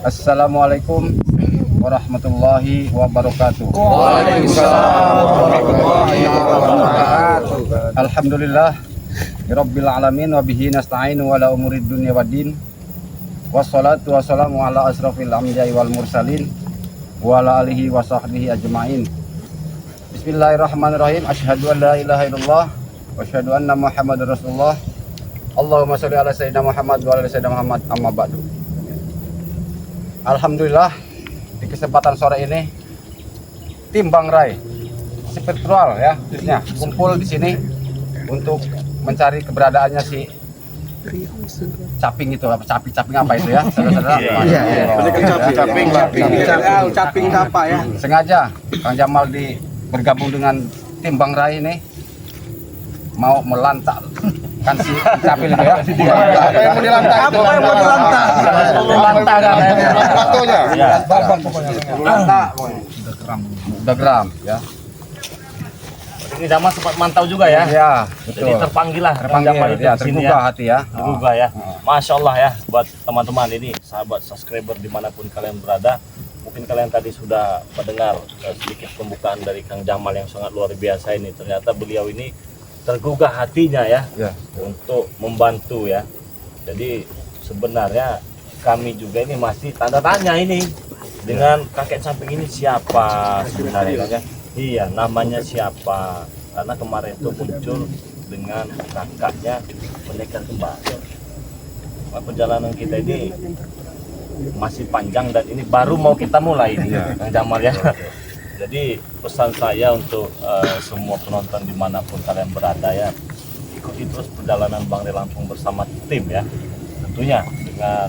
Assalamualaikum warahmatullahi wabarakatuh. Waalaikumsalam warahmatullahi wabarakatuh. Alhamdulillah Rabbil alamin wa bihi nasta'inu ala umurid dunya waddin. Wassalatu wassalamu ala asrafil anbiya'i wal mursalin wa ala alihi wa sahbihi ajma'in. Bismillahirrahmanirrahim. Asyhadu an la ilaha illallah wa asyhadu anna Muhammadar Rasulullah. Allahumma sholli ala sayyidina Muhammad wa ala sayyidina Muhammad, amma ba'du. Alhamdulillah di kesempatan sore ini tim Bang Rai spiritual ya khususnya kumpul di sini untuk mencari keberadaannya si caping itu apa caping apa itu ya saudara-saudara. Caping apa ya? Sengaja Kang Jamal bergabung dengan tim Bang Rai ini mau melantak kan si capil itu ya. Apa yang mau dilantak? Apa yang mau dilantak? Lantak kan ya. Lantak. Udah geram ya. Ini Jamal sempat mantau juga ya. Iya, betul. Jadi terpanggil lah Terpanggil Jamal itu ya, di sini tergugah hati ya. Tergugah ya. Masya Allah ya buat teman-teman ini sahabat subscriber dimanapun kalian berada. Mungkin kalian tadi sudah mendengar sedikit pembukaan dari Kang Jamal yang sangat luar biasa ini. Ternyata beliau ini tergugah hatinya ya, untuk membantu ya. Jadi sebenarnya kami juga ini masih tanda tanya ini dengan kakek samping ini siapa sebenarnya kan? Iya, namanya siapa? Karena kemarin itu muncul dengan kakaknya menikah kembali. Perjalanan kita ini masih panjang dan ini baru mau kita mulai ini, Kang Jamal ya. Jadi pesan saya untuk semua penonton dimanapun kalian berada ya, ikuti terus perjalanan Bang Rai Lampung bersama tim ya. Tentunya dengan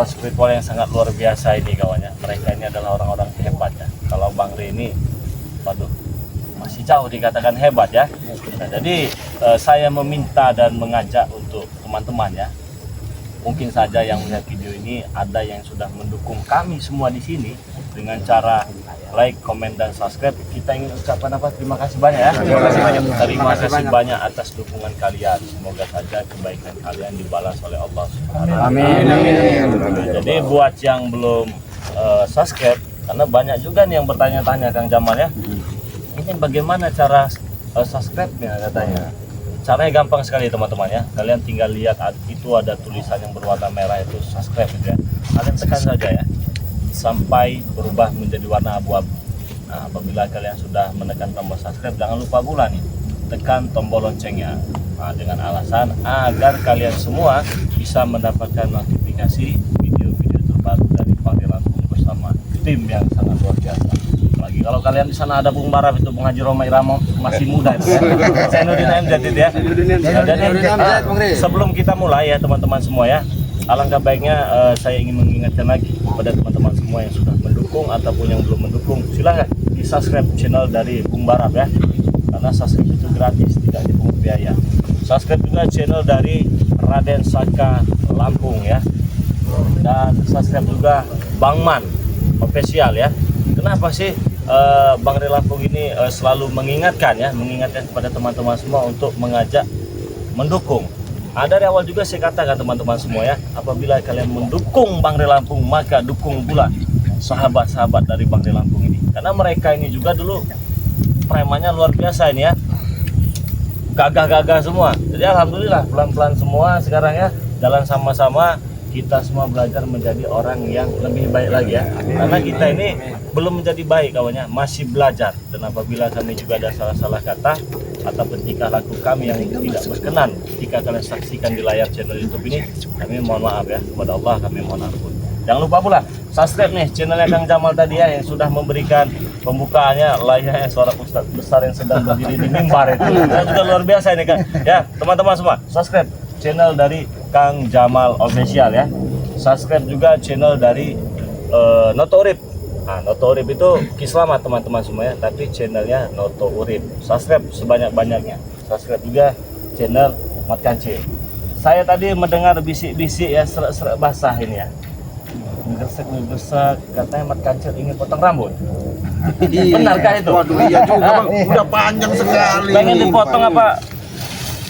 spiritual yang sangat luar biasa ini kawannya. Mereka ini adalah orang-orang hebat ya. Kalau Bang Rai ini, waduh, masih jauh dikatakan hebat ya. Nah, jadi saya meminta dan mengajak untuk teman-teman ya. Mungkin saja yang melihat video ini ada yang sudah mendukung kami semua di sini dengan cara like, komen, dan subscribe. Kita ingin ucapkan apa? Terima kasih banyak ya. Terima kasih banyak atas dukungan kalian. Semoga saja kebaikan kalian dibalas oleh Allah Subhanahu wa Ta'ala. Amin. Jadi buat yang belum subscribe, karena banyak juga nih yang bertanya-tanya Kang Jamal ya. Ini bagaimana cara subscribe-nya katanya? Caranya gampang sekali teman-teman ya. Kalian tinggal lihat itu ada tulisan yang berwarna merah itu subscribe gitu ya. Kalian tekan saja ya sampai berubah menjadi warna abu-abu. Nah, apabila kalian sudah menekan tombol subscribe, jangan lupa pula nih tekan tombol loncengnya. Nah, dengan alasan agar kalian semua bisa mendapatkan notifikasi video-video terbaru dari Bang Rai Lampung bersama tim yang sangat luar biasa. Lagi kalau kalian di sana ada Bung Barab itu Bung Haji Roma Irama masih muda itu ya. Zainuddin MZ itu ya. Jadi sebelum kita mulai ya teman-teman semua ya, alangkah baiknya saya ingin mengingatkan lagi kepada teman-teman semua yang sudah mendukung ataupun yang belum mendukung, silahkan di subscribe channel dari Bung Barab ya, karena subscribe itu gratis, tidak dipungut biaya. Subscribe juga channel dari Raden Saka Lampung ya, dan subscribe juga Bang Man official ya. Kenapa sih Bang Rai Lampung ini selalu mengingatkan kepada teman-teman semua untuk mengajak mendukung. Dari awal juga saya katakan teman-teman semua ya, apabila kalian mendukung Bang Rai Lampung, maka dukung pula sahabat-sahabat dari Bang Rai Lampung ini. Karena mereka ini juga dulu premannya luar biasa ini ya, gagah-gagah semua. Jadi alhamdulillah pelan-pelan semua sekarang ya, jalan sama-sama. Kita semua belajar menjadi orang yang lebih baik lagi ya. Karena kita ini belum menjadi baik kawannya, masih belajar. Dan apabila kami juga ada salah-salah kata ataupun tingkah laku kami yang tidak berkenan jika kalian saksikan di layar channel YouTube ini, kami mohon maaf ya, kepada Allah kami mohon ampun. Jangan lupa pula subscribe nih channelnya Kang Jamal tadi ya, yang sudah memberikan pembukaannya layaknya seorang ustadz besar yang sedang berdiri di mimbar itu. Dan juga luar biasa ini kan. Ya teman-teman semua, subscribe channel dari Kang Jamal official ya. Subscribe juga channel dari Noto Urip. Nah, Noto Urip itu Kislamat teman-teman semua ya, tapi channelnya Noto Urip. Subscribe sebanyak-banyaknya. Subscribe juga channel Mat Kancil. Saya tadi mendengar bisik-bisik ya, serak-serak basah ini ya. Ngegesek katanya Mat Kancil ingin potong rambut. Benarkah itu? Waduh, iya juga Bang, udah panjang sekali. Pengen dipotong apa?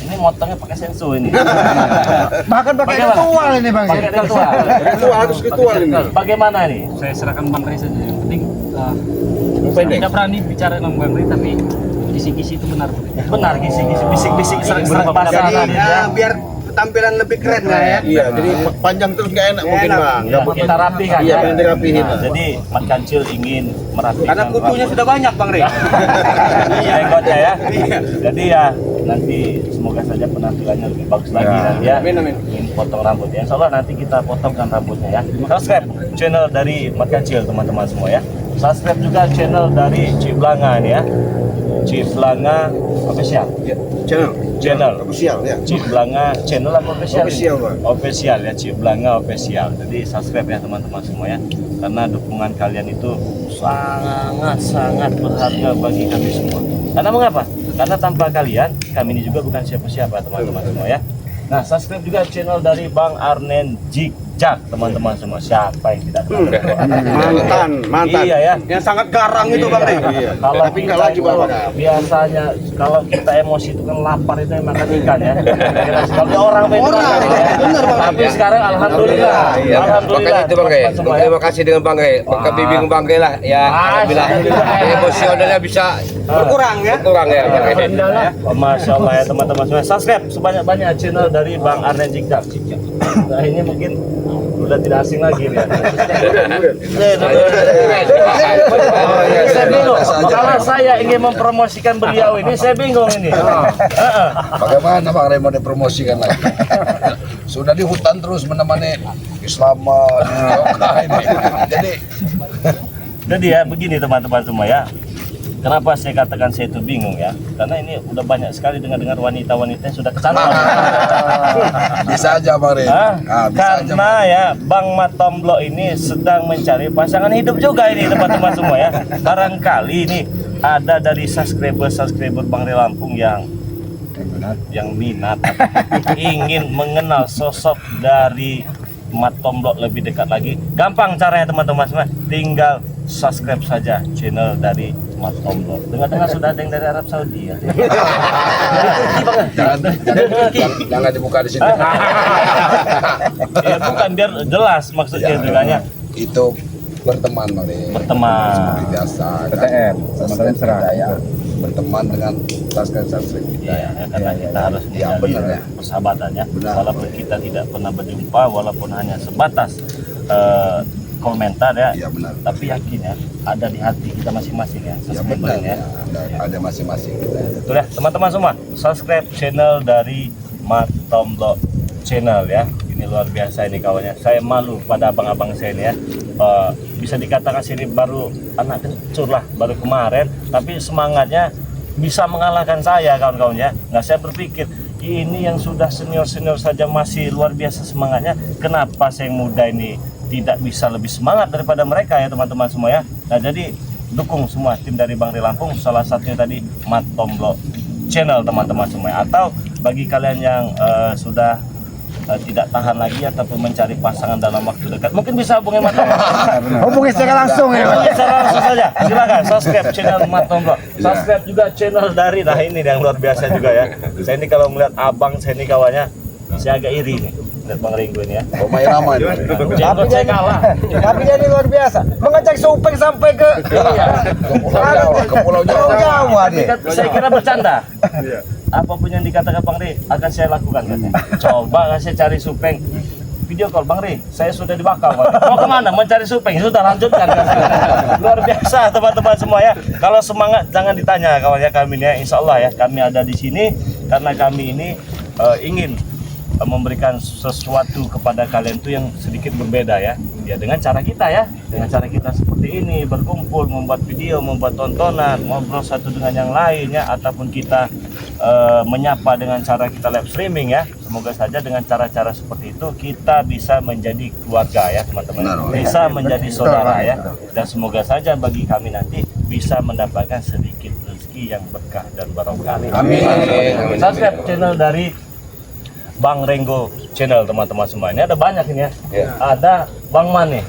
Ini motongnya pakai sensu ini. Bahkan pakai ritual ini Bang. Pakai ritual. Ritual harus ritual ini. Bagaimana nih? Saya serahkan Bang Rey saja. Yang penting saya tidak berani bicara dengan Bang Rey, tapi kisi-kisi itu benar. Benar kisi-kisi bisik-bisik serak-serak bahasa Jadi tadi ya. biar tampilan lebih keren lah ya. Iya, jadi panjang terus nggak enak mungkin enak. Bang. Ya, kita rapikan Iya, ya. pengen dirapihin. Nah, jadi Mat Kancil ingin merapikan Karena kutunya sudah banyak Bang Rey. jenggotnya ya. Iya. Jadi ya nanti semoga saja penampilannya lebih bagus lagi nanti ya. Amin, amin. Ingin potong rambut ya. Insyaallah nanti kita potongkan rambutnya ya. Subscribe channel dari Mat Kancil teman-teman semua ya. Subscribe juga channel dari Ciblanga ini ya. Ciblanga official. Channel. Official ya. Ciblanga channel apa official? Official, Bang. Official ya, Ciblanga official. Jadi subscribe ya teman-teman semua ya. Karena dukungan kalian itu sangat berharga bagi kami semua. Karena mengapa? Karena tanpa kalian, kami ini juga bukan siapa-siapa teman-teman semua ya. Nah, subscribe juga channel dari Bang Arnen Jigjak teman-teman semua. Siapa yang tidak kenal? Mantan. Iya ya. Yang sangat garang itu Bang Rey. Iya. Kalau Tapi kita nggak lagi itu Bang. biasanya kalau kita emosi itu kan lapar itu yang makan ikan ya. Kalau orang main Orang, makan ya. bener, Bang. Tapi sekarang alhamdulillah. Iya, Alhamdulillah. makanya itu Bang Rey. teman-teman semua ya. Terima kasih dengan Bang Rey. Kami bingung Bang Rey lah. Ya, alhamdulillah. Emosionalnya bisa Berkurang ya. kurang ya Bang Rey. Masya Allah ya teman-teman semua. Subscribe sebanyak-banyak channel dari Bang Arnen Jigjak. Nah ini mungkin udah tidak asing lagi ya. Saya bingung. Kalau saya ingin mempromosikan beliau ini, saya bingung ini. Bagaimana Bang Rey mau dipromosikan lagi? Sudah di hutan terus menemani Islam ini. Jadi ya begini teman-teman semua ya. Kenapa saya katakan saya itu bingung ya? Karena ini udah banyak sekali dengar wanita-wanita yang sudah kecantikan. Bisa aja Bang Rey. Hah? Bisa aja. Karena ya Bang Matomblo ini sedang mencari pasangan hidup juga ini teman-teman semua ya. Barangkali ini ada dari subscriber Bang Rey Lampung yang minat atau ingin mengenal sosok dari Matomblo lebih dekat lagi. Gampang caranya teman-teman semua, tinggal subscribe saja channel dari Matomblo. Dengar-dengar sudah ada yang dari Arab Saudi ya. Jangan dibuka di sini. Ya bukan biar jelas maksudnya itu kan ya. Itu berteman Bang Rey. Berteman. Seperti biasa. BTM, Subscribe budaya. Berteman dengan subscribe kita. Iya, ya, karena kita harus Iya, menjalin benar ya. persahabatan ya. Benar. Walaupun kita tidak pernah berjumpa, walaupun hanya sebatas komentar ya. Iya benar. Tapi yakin ya, ada di hati kita masing-masing ya. Ya Subscriber benar ya. ya. Ada masing-masing kita. Betul ya, teman-teman semua, subscribe channel dari Matomblo channel ya. Ini luar biasa ini kawannya. Saya malu pada abang-abang saya ini ya. Bisa dikatakan sini baru anak kencur lah, baru kemarin, tapi semangatnya bisa mengalahkan saya kawan-kawan ya. Nah saya berpikir ini yang sudah senior-senior saja masih luar biasa semangatnya, kenapa saya yang muda ini tidak bisa lebih semangat daripada mereka ya teman-teman semua ya. Nah jadi dukung semua tim dari Bang Rey Lampung, salah satunya tadi Matomblo channel teman-teman semua. Atau bagi kalian yang sudah tidak tahan lagi ataupun mencari pasangan dalam waktu dekat, mungkin bisa hubungi Matomblo. Hubungi secara langsung ya. Secara langsung saja, silakan subscribe channel Matomblo. Subscribe juga channel dari, nah ini yang luar biasa juga ya. Saya ini kalau melihat abang saya ini kawannya, saya agak iri nih. Lihat Bang Ringgo ini ya. Pemain ramai. Jenggot saya kalah. Tapi dia ini luar biasa. Mengecek supeng sampai ke Pulau Jawa dia. Saya kira bercanda. Apapun yang dikatakan Bang Rey akan saya lakukan katanya. Coba saya cari supeng. Video call Bang Rey, saya sudah dibakar. Mau kemana? Mencari supeng. Sudah lanjutkan. Luar biasa teman-teman semua ya. Kalau semangat jangan ditanya kawan ya kami ya. Insya Allah ya kami ada di sini karena kami ini ingin memberikan sesuatu kepada kalian tuh yang sedikit berbeda ya. Ya dengan cara kita ya, dengan cara kita seperti ini berkumpul, membuat video, membuat tontonan, ngobrol satu dengan yang lain ya, ataupun kita menyapa dengan cara kita live streaming ya. Semoga saja dengan cara-cara seperti itu kita bisa menjadi keluarga ya teman-teman, bisa menjadi saudara ya. Dan semoga saja bagi kami nanti bisa mendapatkan sedikit rezeki yang berkah dan barokah. Amin. Subscribe channel dari Bang Ringgo channel teman-teman semua. Ini ada banyak ini ya. Ada Bang Mane.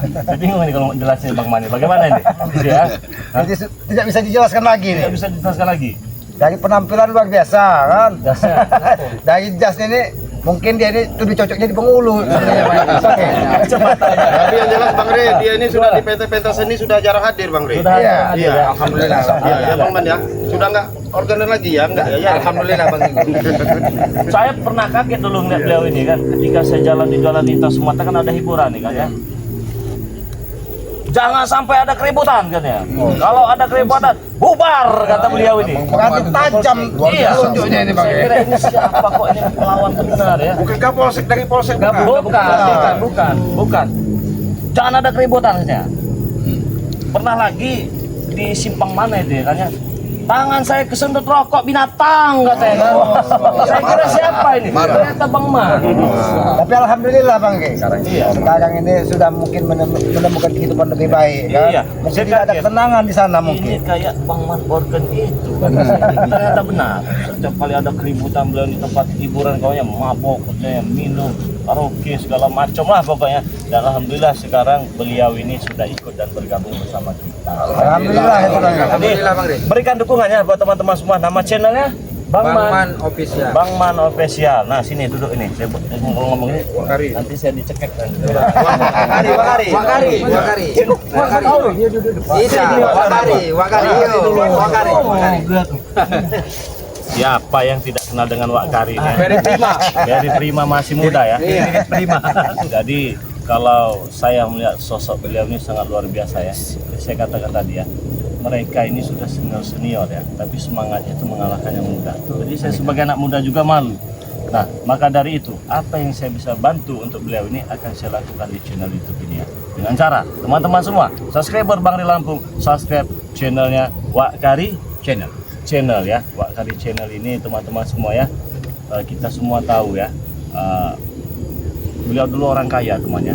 Saya bingung nih kalau jelasin Bang Mane. Bagaimana ini? Ya. Tidak bisa dijelaskan lagi nih. Tidak bisa dijelaskan lagi. Dari penampilan luar biasa kan. Jasnya. Dari jasnya ini mungkin dia ini lebih cocok jadi penghulu sebenarnya Bang. Tapi yang jelas Bang Re, dia ini sudah di PT seni sudah jarang hadir Bang Re. Sudah Iya, ada, Iya, ya. alhamdulillah. Iya, ya, Bang Man ya. Sudah enggak organer lagi ya? Enggak ya? Alhamdulillah Bang. Saya pernah kaget dulu ngeliat beliau ini kan, ketika saya jalan di Jalan Lintas Sumatera kan ada hiburan nih kan ya. Jangan sampai ada keributan kan ya. Kalau ada keributan, bubar kata beliau ini. Berarti tajam luar Iya. biasa tunjuknya ini Bang. Saya kira ini siapa kok ini melawan benar ya? Bukan Kapolsek dari Polsek Bukan. Jangan ada keributan katanya. Pernah lagi di simpang mana itu ya kan ya? Tangan saya kesendut rokok binatang katanya kan. Saya kira siapa ini? Ternyata Bang Man. Tapi alhamdulillah Bang Ge. Iya. Sekarang ini sudah mungkin menemukan kehidupan lebih baik kan. Iya. Mungkin tidak ada ketenangan di sana Ini mungkin. kayak Bang Man Organ itu kata saya. Ternyata benar. Setiap kali ada keributan beliau di tempat hiburan kawannya mabok, katanya minum, karaoke segala macam lah pokoknya. Dan alhamdulillah sekarang beliau ini sudah ikut dan bergabung bersama kita. Alhamdulillah itu Bang Ge. Alhamdulillah Bang Re. Berikan dukungannya buat teman-teman semua. Nama channelnya Bang Man Official. Bang Man Official. Nah sini duduk ini. Saya ngomong ini. Nanti saya dicekek. Wakari. Siapa yang tidak kenal dengan Wak Kari? Very Prima masih muda ya. Prima. Jadi kalau saya melihat sosok beliau ini sangat luar biasa ya. Saya katakan tadi ya, mereka ini sudah senior ya, tapi semangatnya itu mengalahkan yang muda. Jadi saya sebagai anak muda juga malu. Nah, maka dari itu, apa yang saya bisa bantu untuk beliau ini akan saya lakukan di channel YouTube ini ya. Dengan cara, teman-teman semua, subscriber Bang Ri Lampung, subscribe channelnya Wak Kari Channel ya. Wak Kari Channel ini teman-teman semua ya, kita semua tahu ya, beliau dulu orang kaya temannya,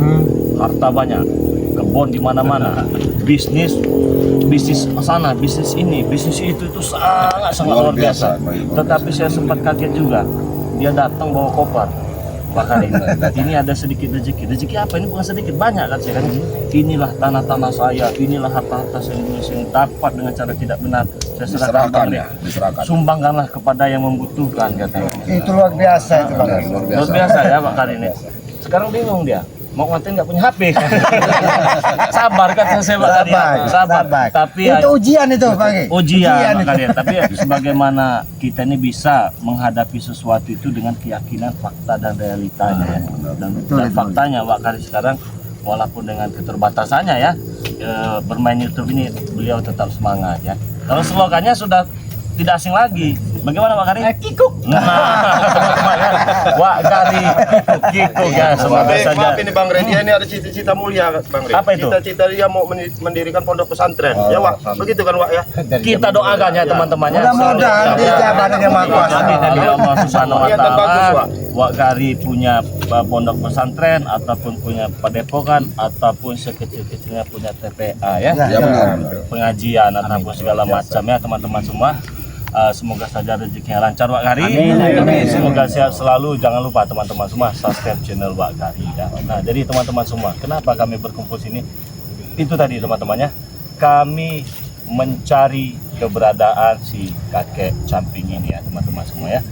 harta banyak, kebun di mana-mana, bisnis sana, bisnis ini, bisnis itu sangat luar biasa. Tetapi saya sempat kaget juga, dia datang bawa koper. Bahkan ini ada sedikit rezeki apa ini? Bukan sedikit, banyak kan saya kan. Inilah tanah-tanah saya, inilah harta-harta saya yang dapat dengan cara tidak benar. Saya serahkan, diserahkan. sumbangkanlah kepada yang membutuhkan katanya. Itu luar biasa itu Bang Ge. Luar biasa ya Pak Kari ini. Sekarang bingung dia, mau ngantin nggak punya HP. Sabar kan saya Pak Kari. Sabar. Tapi Itu ujian itu Bang Ge. ujian itu. Pak Kari. Tapi sebagaimana kita ini bisa menghadapi sesuatu itu dengan keyakinan, fakta dan realitanya ya. Dan faktanya Pak Kari sekarang walaupun dengan keterbatasannya ya, bermain YouTube ini beliau tetap semangat ya. Kalau slogannya sudah tidak asing lagi. Bagaimana Pak Kari? Kikuk. Nah, teman-teman ya. Wak Kari kikuk ya. Semoga saja. Maaf ini Bang Re, dia ini ada cita-cita mulia Bang Re. Apa itu? Cita-cita dia mau mendirikan pondok pesantren. Ya Wak, begitu kan Wak ya? Kita doakan ya teman-teman ya. Mudah-mudahan dijabah dengan Maha Kuasa. Amin dari Allah Subhanahu wa Niatan bagus, taala. Wak. Wak Kari punya pondok pesantren ataupun punya padepokan ataupun sekecil-kecilnya punya TPA ya. Ya benar. Pengajian ataupun segala macam ya teman-teman semua. Semoga saja rezekinya lancar Wak Kari. Semoga sehat selalu. Jangan lupa teman-teman semua subscribe channel Wak Kari ya. Nah, jadi teman-teman semua, kenapa kami berkumpul sini? Itu tadi teman-temannya. Kami mencari keberadaan si kakek camping ini ya teman-teman semua ya.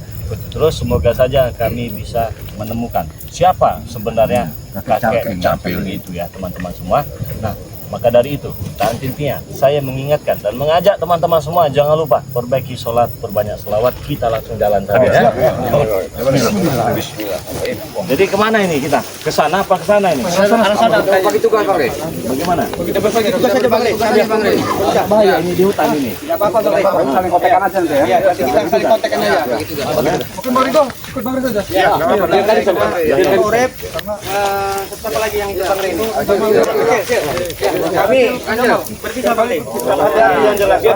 Terus semoga saja kami bisa menemukan siapa sebenarnya kakek camping itu ya teman-teman semua. Nah, maka dari itu, tahan intinya, saya mengingatkan dan mengajak teman-teman semua jangan lupa perbaiki sholat, perbanyak selawat, kita langsung jalan saja ya. Jadi kemana ini kita? Ke sana apa ke sana ini? Bagi tugas Bang Re. Bagaimana? Kita berbagi tugas saja Bang Re. Bang Re. Bahaya ini di hutan ini. Tidak apa-apa Bang Re. Saling kontekan aja nanti ya. Iya, nanti kita saling kontekan aja. Bagi tugas. Oke Bang Rido, ikut Bang Rido aja. Iya, Bang Urep, siapa lagi yang ikut Bang Re ini? Kami berpisah Bang Re. Ada yang jelas. Ya,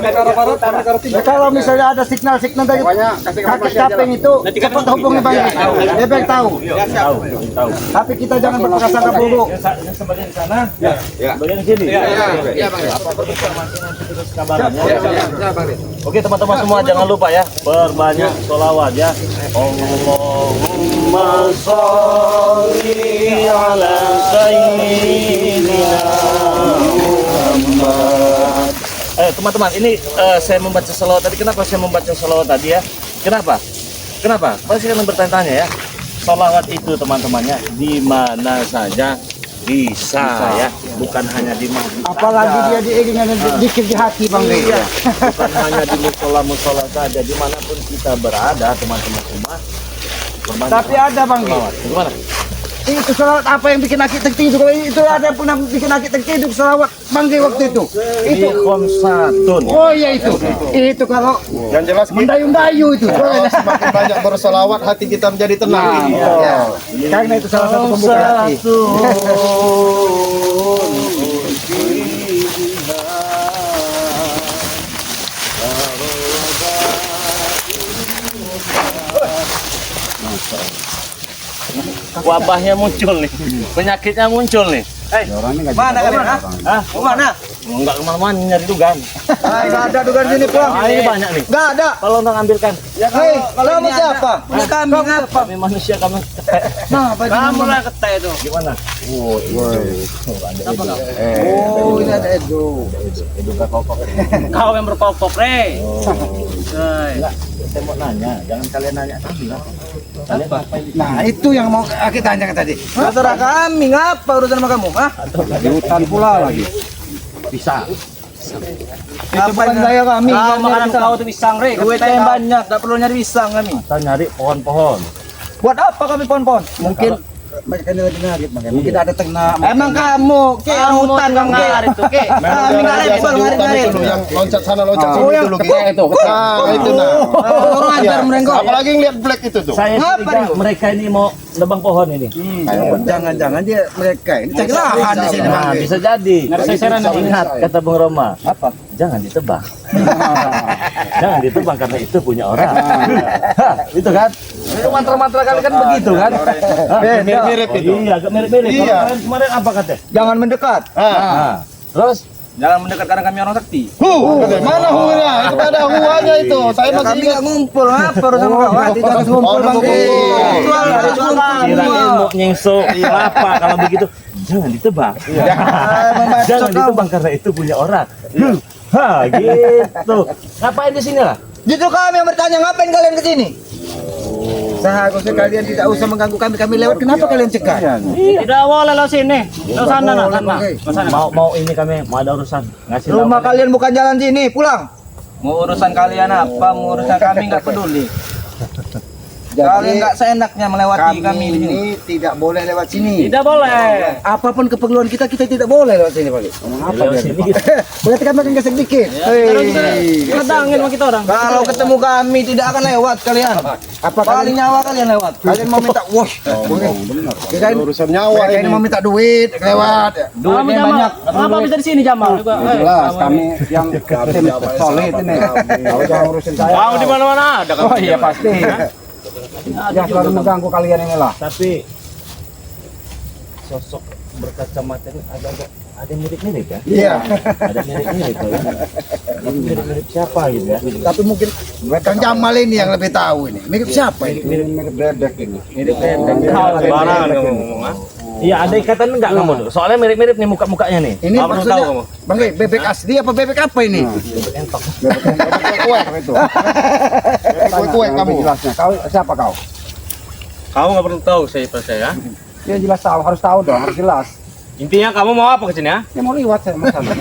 kalau misalnya ada signal-signal dari kakek caping itu cepat hubungi Bang Ge. Dia baik tahu. Tahu. Tapi kita jangan berprasangka buruk. Yang sebagian di sana, sebagian di sini. Iya Bang Re. Kabarnya. Ya Bang Re. Oke teman-teman semua jangan lupa ya perbanyak sholawat ya. Allahumma sholli ala sayyidina Muhammad. teman-teman, ini saya membaca selawat tadi. Kenapa saya membaca selawat tadi ya? Kenapa? Pasti kalian bertanya-tanya ya. Selawat itu teman-temannya di mana saja bisa ya, bukan hanya di masjid. Apalagi dia diiringan dikir di hati Bang Rey. Iya, bukan hanya di musola saja, dimanapun kita berada teman-teman semua. Tapi ada Bang Rey. Gimana? Itu selawat apa yang bikin akik tertidur? Kalau itu ada yang pernah bikin akik tertidur selawat Bang Rey waktu itu. Di Khomsatun. Oh iya itu. Itu kalau Yang jelas mendayu-dayu itu. semakin banyak bersolawat hati kita menjadi tenang. Ya. Karena itu salah satu pembuka hati. Wabahnya muncul nih, penyakitnya muncul nih. Mana kalian? Hah? Mana? Enggak kemana-mana nyari dugan. Enggak ada dugaan sini pulang. Ah, ini banyak nih. Enggak ada. Kalau orang ambilkan. Hei, kamu siapa? Punya kami ngapa? Kami manusia kami ketek. Nah, baju Kamu lah ketek itu. Gimana? Oh, ini ada Edo. Kau yang berpop-pop, Re. Enggak, saya mau nanya, jangan kalian nanya kami lah. Kalian ngapain di Nah, itu yang mau kita tanyakan tadi. Terserah kami, ngapa urusan sama kamu? Hah? Di hutan pula lagi. bisa? Itu bukan gaya kami. Kau makanan kau itu pisang, Re. Duitnya yang banyak, gak perlu nyari pisang kami. Kita nyari pohon-pohon. Buat apa kami pohon-pohon? Mungkin mereka ini lagi ngarit, mungkin ada tengah. Emang kamu, ke orang hutan kamu ngarit itu, ke. Kami nggak level ngarit-ngarit. Yang loncat sana loncat Oh, sini yang dulu gitu. Nah, itu nah. Orang ajar mereka. Apalagi ngeliat black itu tuh. Saya Ngapa curiga itu? mereka ini mau nebang pohon ini. Jangan-jangan dia mereka ini cari lahan di sini, Bang. Nah, bisa jadi. Ngerseseran Bisa ini. ingat kata Bung Roma. Apa? Jangan ditebang. Jangan ditebang karena itu punya orang. Hah, itu kan? Itu mantra-mantra kali kan begitu kan? Hah, Mirip-mirip itu. Iya, agak mirip-mirip. Kalau Iya. kalian kemarin apa katanya? Jangan mendekat. Nah, terus Jangan mendekat karena kami orang sakti. Mana hunya? Itu ada huanya itu. Saya masih Kami ingat. nggak ngumpul, ngapa urusan sama kau? Tidak harus ngumpul, Bang. kirain mau nyengso apa kalau begitu? Jangan ditebang. Jangan ditebang karena itu punya orang. Ha, gitu. Ngapain di sini lah? Justru kami yang bertanya, ngapain kalian ke sini? Seharusnya kalian tidak usah mengganggu kami lewat. Kenapa kalian cegah? Tidak boleh lo sini. Lo sana nah, sana. Lo sana. Mau ini kami mau ada urusan ngasih tahu. Rumah kalian bukan jalan sini, pulang. Mau urusan kalian apa? Mau urusan kami nggak peduli. Kalian nggak seenaknya melewati kami di sini. ini tidak boleh lewat sini. Tidak boleh. Apapun keperluan kita tidak boleh lewat sini, Pak. Lewat sini. Berarti kami akan gesek dikit. Kedangin sama kita orang. Kalau ketemu kami tidak akan lewat kalian. Apa Paling kalian? nyawa kalian lewat. Kalian mau minta wash? Kirain Urusan nyawa mereka ini ini. mau minta duit lewat. Kamu Duitnya Jamal, banyak. kenapa bisa di sini Jamal? Jelas kami yang tim solid ini. Kalau jangan urusin saya. Kamu di mana-mana ada Oh iya pasti. Ya selalu mengganggu kalian inilah. Tapi sosok berkacamata ini ada mirip-mirip ya? Iya. Ada mirip-mirip ya? Mirip-mirip siapa gitu ya? Tapi mungkin Kang Jamal ini yang lebih tahu ini. Mirip siapa ini? Mirip bebek ini. Barangan kamu ngomong ah. Iya, ada ikatan enggak kamu? Soalnya mirip-mirip nih muka-mukanya nih. Ini maksudnya Bang Rey, bebek asli apa bebek apa ini? Bebek entok. Kue itu. Kue kami jelasnya. Kau siapa kau? Kamu nggak perlu tahu saya percaya. Ya jelas tahu, harus tahu dong, harus jelas. Intinya kamu mau apa ke sini ya? Ya mau lewat saya masalah.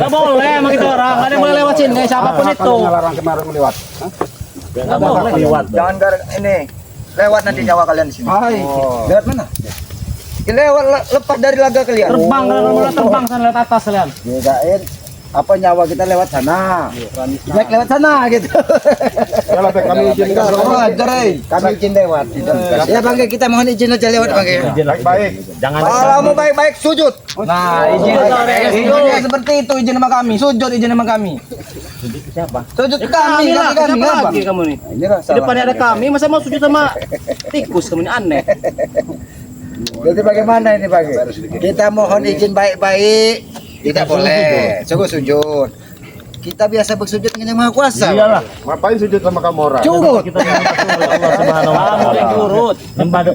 Nggak boleh sama kita orang. Nggak ada yang boleh lewat sini. Siapapun itu. Kalau ngelarang kemarin melewat. Enggak boleh lewat. Jangan ini. Lewat nanti nyawa kalian di sini. Hai. Lewat mana? Lewat lepas dari laga kalian. Terbang, terbang sana lihat atas kalian. Bedain apa nyawa kita lewat sana. Naik lewat sana gitu. Ya lah kami izinkan. Kami izin lewat. Ya Bang Rey, kita mohon izin aja lewat Bang Rey. Baik. Jangan Kalau mau baik-baik sujud. Nah, izinnya seperti itu izin sama kami. Sujud izin sama kami. siapa? Sujud ke kami, lah, kami siapa ngapa? lagi kamu nih? Ini lah Di depannya ada kami, masa mau sujud sama tikus kamu ini aneh. Jadi bagaimana ini Bang Rey? Kita mohon izin baik-baik. Tidak boleh. Sungguh sujud. Kita biasa bersujud dengan Yang Maha Kuasa. Iyalah. Ngapain sujud sama kamu orang? Curut. Kita diminta oleh Allah Subhanahu wa taala. Yang turut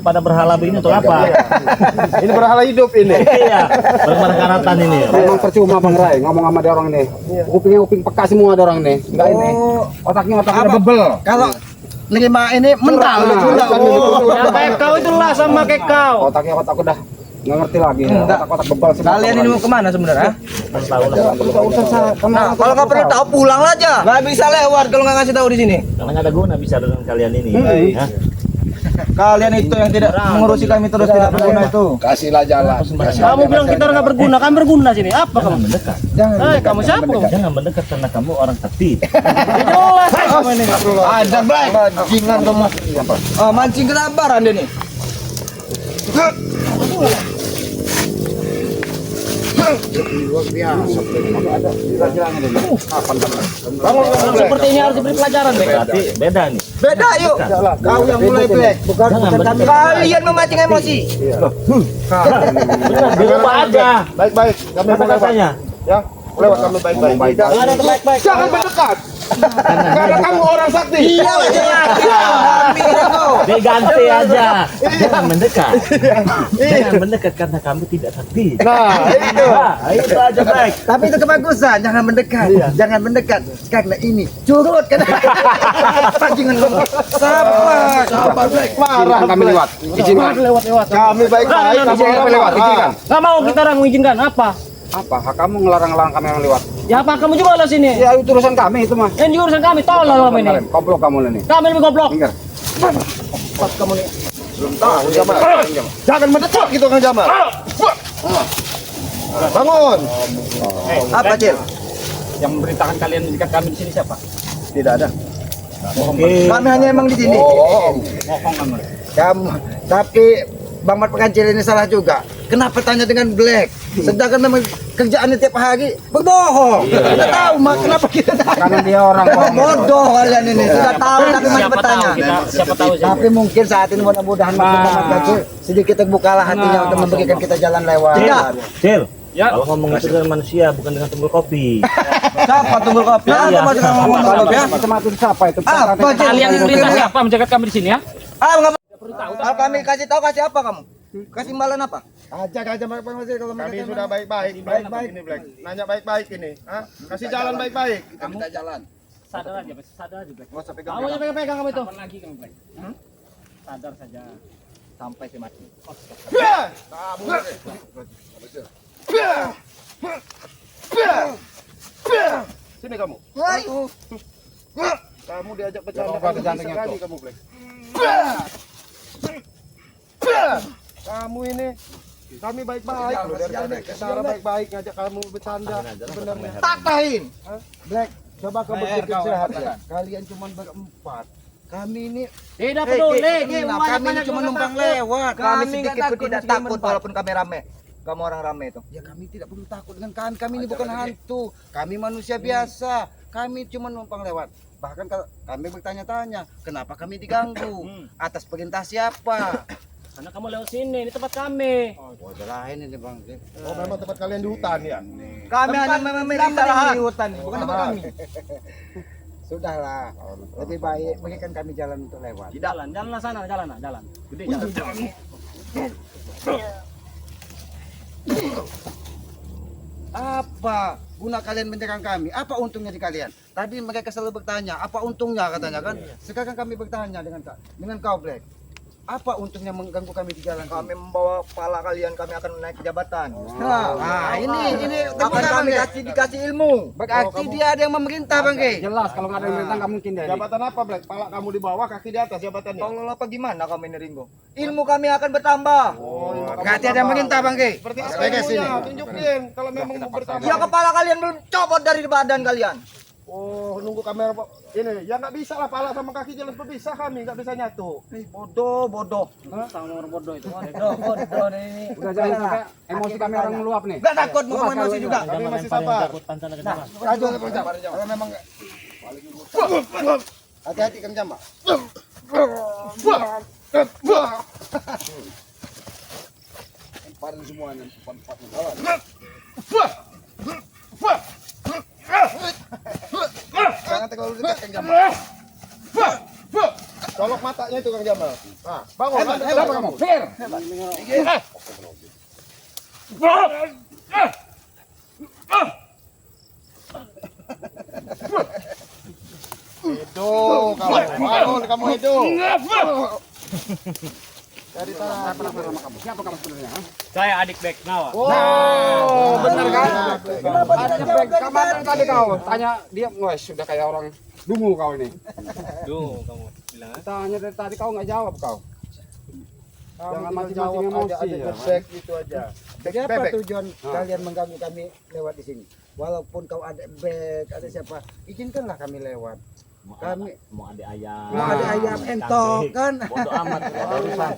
pada berhala ini untuk apa? Ini berhala hidup ini. Iya. Bagaimana karatan ini? Memang percuma Bang Rai ngomong sama dia orang ini. Kupingnya kuping peka semua ada orang ini. Enggak ini. Otaknya bebel. Kalau nerima ini mental. Ya kayak kau itulah sama kayak kau. Otaknya otak udah nggak ngerti lagi. Otak bebel semua. Kalian ini mau kemana sebenarnya? Nah, Kalau nggak perlu tahu pulang aja. Nggak bisa lewat kalau nggak ngasih tahu di sini. Karena nggak ada guna bisa dengan kalian ini. Hah? Kalian itu yang tidak mengurusi kami terus tidak berguna itu. Kasihlah jalan. Kamu bilang kita orang nggak berguna, kami berguna sini. Apa kamu? Mendekat. Kamu siapa? Jangan mendekat karena kamu orang sakti. Jelas kamu ini. Ada baik. Mancingan kamu. Mancing kelaparan dia nih. Seperti ini harus diberi pelajaran, Bek. Berarti beda nih. Beda yuk. Kau yang mulai, Bek. Jangan mendekat. Kalian memancing emosi. Benar, di rumah aja. Baik-baik. Kami Apa katanya? Ya, lewat kami baik-baik. Ada baik-baik. Jangan mendekat. Karena kamu orang sakti. Iya, Diganti aja. Jangan mendekat. Jangan mendekat karena kamu tidak sakti. Nah, itu. Itu aja baik. Tapi itu kebagusan, jangan mendekat. Jangan mendekat karena ini curut kan. Pancingan kamu. Sabar Black. Marah kami lewat. Izinkan. Kami baik-baik. Kamu orang lewat. Izinkan. Nggak mau kita orang mengizinkan apa? Apa? Hak kamu ngelarang-larang kami yang lewat. Ya apa kamu juga lah sini? Ya itu urusan kami itu mah. Yang di urusan kami tolong kamu ini. Goblok kamu ini. Kami lebih goblok. Minggir. Jangan mendekat gitu Kang Jamal. Bangun. Apa, Cil? Yang memberitakan kalian mendekat kami di sini siapa? Tidak ada. Kami hanya emang di sini. Bohong kamu. Kamu, tapi Bang Mat Pekancil ini salah juga. Kenapa tanya dengan Black? Sedangkan memang kerjaannya tiap hari berbohong. Kita tahu, Mak, kenapa kita tahu? Karena dia orang Bodoh kalian ini. Sudah tahu tapi masih bertanya. Siapa tahu Tapi mungkin saat ini mudah-mudahan Bang Pekancil sedikit terbukalah hatinya untuk memberikan kita jalan lewat. Cil. Ya. Kalau ngomong itu dengan manusia bukan dengan tumbul kopi. Siapa tunggu kopi? Iya. Apa maksud kamu ngomong kopi ya? Sama itu siapa itu? Apa, Cil? Kalian yang perintah siapa menjaga kami di sini ya? Kalau kami kasih tahu kasih apa kamu? Kasih imbalan apa? Ajak aja Bang Masih kalau kami sudah baik-baik. Baik-baik ini Black. Nanya baik-baik ini. Hah? Kasih jalan baik-baik. Kita minta jalan. Sadar aja, sadar aja, Black. Enggak usah pegang. Kamu yang pegang-pegang kamu itu. Kapan lagi kamu, Black? Sadar saja. Sampai si mati. Sini kamu. Kamu diajak bercanda sekali kamu Black. Kamu ini kami baik-baik loh dari tadi cara baik-baik ngajak kamu bercanda sebenarnya. Patahin. Black, coba kamu berpikir sehat ya. Kalian cuma berempat. Kami ini Tidak peduli. kami ini cuma numpang lewat. Kami sedikit pun tidak takut walaupun kami rame. Kamu orang rame itu. Ya kami tidak perlu takut dengan kalian. Kami ini bukan hantu. Kami manusia biasa. Kami cuma numpang lewat. Bahkan kalau kami bertanya-tanya, kenapa kami diganggu? Atas perintah siapa? Karena kamu lewat sini, ini tempat kami. Oh, lain ini Bang. Oh memang tempat kalian di hutan ya? Kami hanya memerintah di hutan, bukan tempat kami. Sudahlah. Lebih baik berikan kami jalan untuk lewat. Jalan, jalanlah sana, jalan. Gede jalan. Apa guna kalian menyerang kami? Apa untungnya di kalian? Tadi mereka selalu bertanya, apa untungnya katanya kan? Sekarang kami bertanya dengan kau Black. Apa untungnya mengganggu kami di jalan? Kami membawa kepala kalian, kami akan naik ke jabatan. Nah, ini Akan kami dikasih ilmu. berarti dia ada yang memerintah Bang Ge. Jelas kalau nggak ada yang perintah nggak mungkin dia. Jabatan apa Black? Pala kamu di bawah, kaki di atas jabatannya. Tolong apa gimana kami ini Ringo? Ilmu kami akan bertambah. Berarti ada yang memerintah Bang Ge. Seperti apa ilmunya? Tunjukin kalau memang mau bertambah. Ya kepala kalian belum copot dari badan kalian. Oh, nunggu kamera ini. Ya nggak bisa lah, pala sama kaki jelas berpisah kami, nggak bisa nyatu. Bodoh. Sama orang bodoh itu. Bodoh ini. Udah jangan sampai emosi kami orang meluap nih. Gak takut mau emosi juga. Kami masih sabar. Kalau memang hati-hati Kang Jamal. Lemparin semuanya, empat-empatnya. terlalu dekat Kang Jamal. Colok matanya itu Kang Jamal. Nah, bangun. Hebat kamu. Fair. Itu kamu. Bangun kamu itu. Dari tanah. Siapa kamu sebenarnya? Saya adik Bek Nawa. Oh, benar kan? Ada back kemarin tadi kau tanya dia, wes sudah kayak orang dungu kau ini. Duh, kamu bilang Tanya dari tadi kau nggak jawab kau. Jangan Kamu mancing-mancing jawab emosi ada ya. bebek Itu aja. Siapa Bebek. tujuan kalian mengganggu kami lewat di sini? Walaupun kau ada bek, ada siapa, izinkanlah kami lewat. Kami mau ada ayam mau ada ayam entok kan. bodo amat, nggak ada urusan.